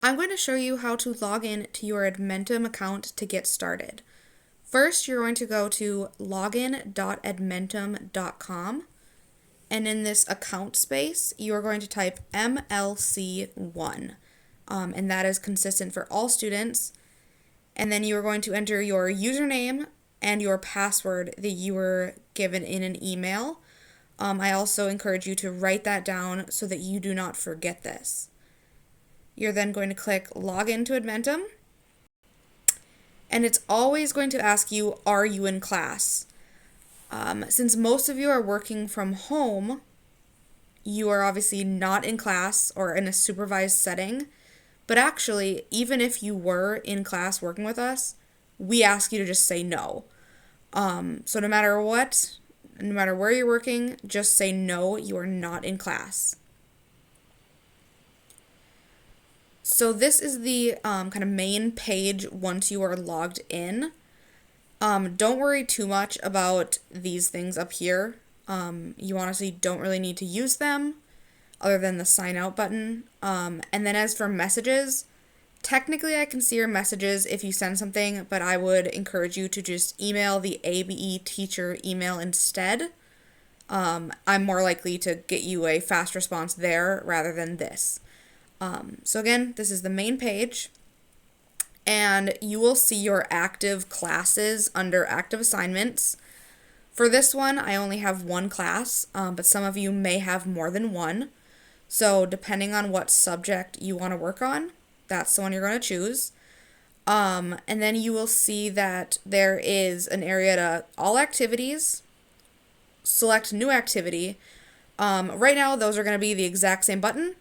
I'm going to show you how to log in to your Edmentum account to get started. First, you're going to go to login.edmentum.com, and in this account space, you are going to type MLC1, and that is consistent for all students. And then you are going to enter your username and your password that you were given in an email. I also encourage you to write that down so that you do not forget this. You're then going to click Login to Edmentum, and it's always going to ask you, are you in class? Since most of you are working from home, you are obviously not in class or in a supervised setting, but actually, even if you were in class working with us, we ask you to just say no. So no matter what, no matter where you're working, just say no, you are not in class. So this is the kind of main page once you are logged in. Don't worry too much about these things up here. You honestly don't really need to use them other than the sign out button. And then as for messages, technically I can see your messages if you send something, but I would encourage you to just email the ABE teacher email instead. I'm more likely to get you a fast response there rather than this. So again, this is the main page, and you will see your active classes under active assignments. For this one, I only have one class, but some of you may have more than one. So depending on what subject you want to work on, that's the one you're going to choose. And then you will see that there is an area to all activities, select new activity. Right now, those are going to be the exact same button.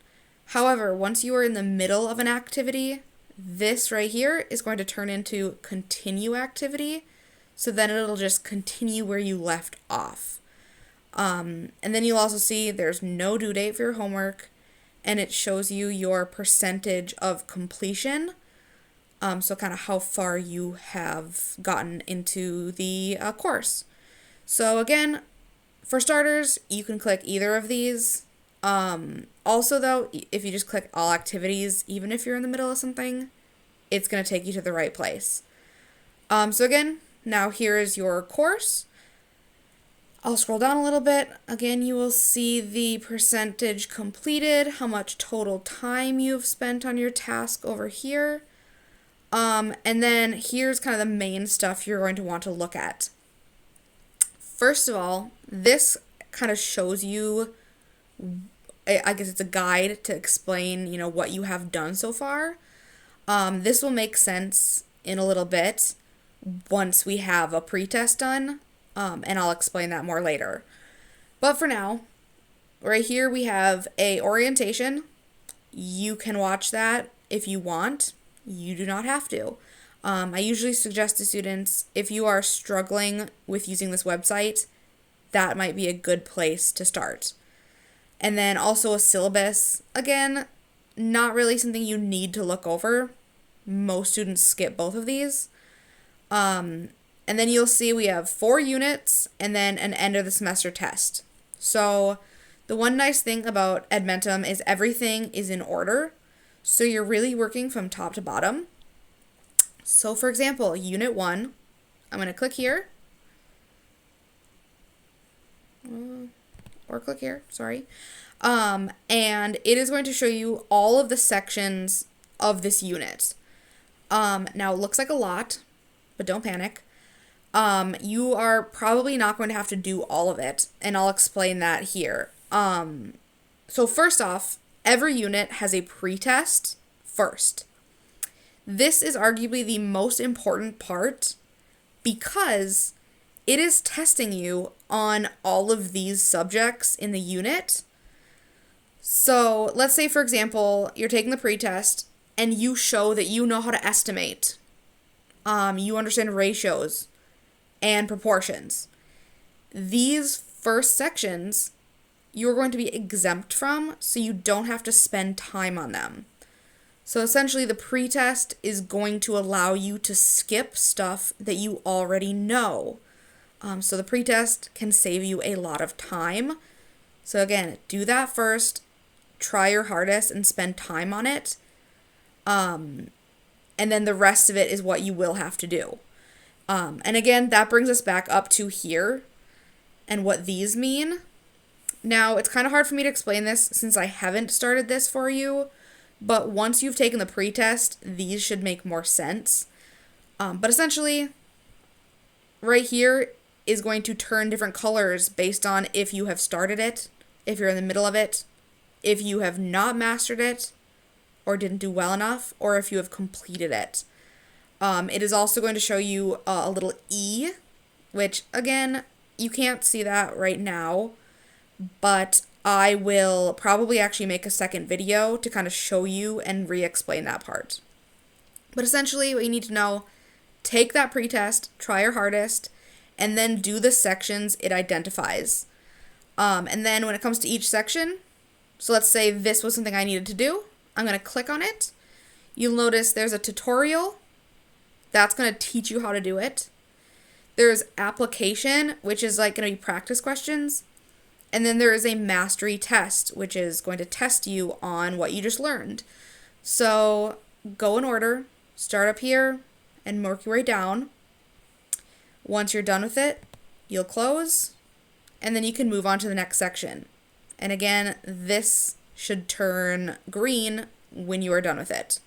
However, once you are in the middle of an activity, this right here is going to turn into continue activity. So then it'll just continue where you left off. And then you'll also see there's no due date for your homework, and it shows you your percentage of completion. So kind of how far you have gotten into the course. So again, for starters, you can click either of these. Also though, if you just click all activities, even if you're in the middle of something, it's going to take you to the right place. So again, now here is your course. I'll scroll down a little bit. Again, you will see the percentage completed, how much total time you've spent on your task over here. And then here's kind of the main stuff you're going to want to look at. First of all, this kind of shows you, I guess it's a guide to explain, what you have done so far. This will make sense in a little bit once we have a pretest done, and I'll explain that more later. But for now, right here we have a orientation. You can watch that if you want. You do not have to. I usually suggest to students, if you are struggling with using this website, that might be a good place to start. And then also a syllabus. Again, not really something you need to look over. Most students skip both of these. And then you'll see we have 4 units and then an end of the semester test. So the one nice thing about Edmentum is everything is in order. So you're really working from top to bottom. So for example, Unit 1, I'm going to click here. Or click here, sorry. And it is going to show you all of the sections of this unit. Now it looks like a lot, but don't panic. You are probably not going to have to do all of it, and I'll explain that here. So first off, every unit has a pretest first. This is arguably the most important part because it is testing you on all of these subjects in the unit. So let's say, for example, you're taking the pretest and you show that you know how to estimate. You understand ratios and proportions. These first sections you're going to be exempt from, so you don't have to spend time on them. So essentially the pretest is going to allow you to skip stuff that you already know. So the pretest can save you a lot of time. So again, do that first, try your hardest and spend time on it. And then the rest of it is what you will have to do. And again, that brings us back up to here and what these mean. Now, it's kind of hard for me to explain this since I haven't started this for you, but once you've taken the pretest, these should make more sense. But essentially, right here is going to turn different colors based on if you have started it, if you're in the middle of it, if you have not mastered it, or didn't do well enough, or if you have completed it. It is also going to show you a little E, which, again, you can't see that right now, but I will probably actually make a second video to kind of show you and re-explain that part. But essentially, what you need to know, take that pretest, try your hardest, and then do the sections it identifies. And then when it comes to each section, so let's say this was something I needed to do, I'm going to click on it. You'll notice there's a tutorial. That's going to teach you how to do it. There's application, which is like going to be practice questions. And then there is a mastery test, which is going to test you on what you just learned. So go in order, start up here, and work your way down. Once you're done with it, you'll close, and then you can move on to the next section. And again, this should turn green when you are done with it.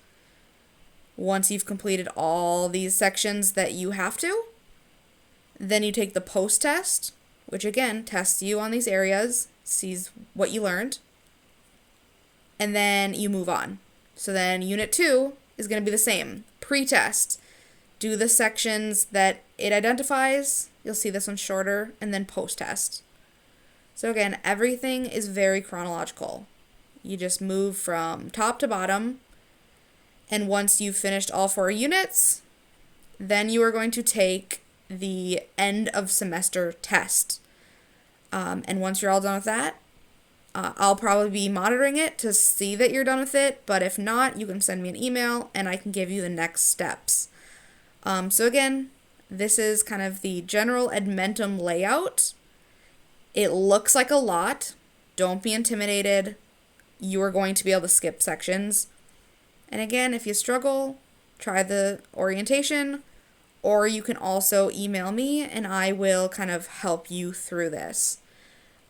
Once you've completed all these sections that you have to, then you take the post test, which again tests you on these areas, sees what you learned, and then you move on. So then unit 2 is going to be the same. Pre-test. Do the sections that it identifies. You'll see this one's shorter, and then post-test. So again, everything is very chronological. You just move from top to bottom, and once you've finished all 4 units, then you are going to take the end of semester test. And once you're all done with that, I'll probably be monitoring it to see that you're done with it, but if not, you can send me an email and I can give you the next steps. So again, this is kind of the general Edmentum layout. It looks like a lot. Don't be intimidated. You are going to be able to skip sections. And again, if you struggle, try the orientation, or you can also email me and I will kind of help you through this.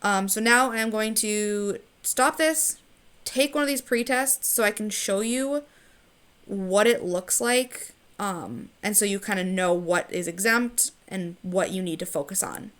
So now I'm going to stop this, take one of these pre-tests so I can show you what it looks like, and so you kind of know what is exempt and what you need to focus on.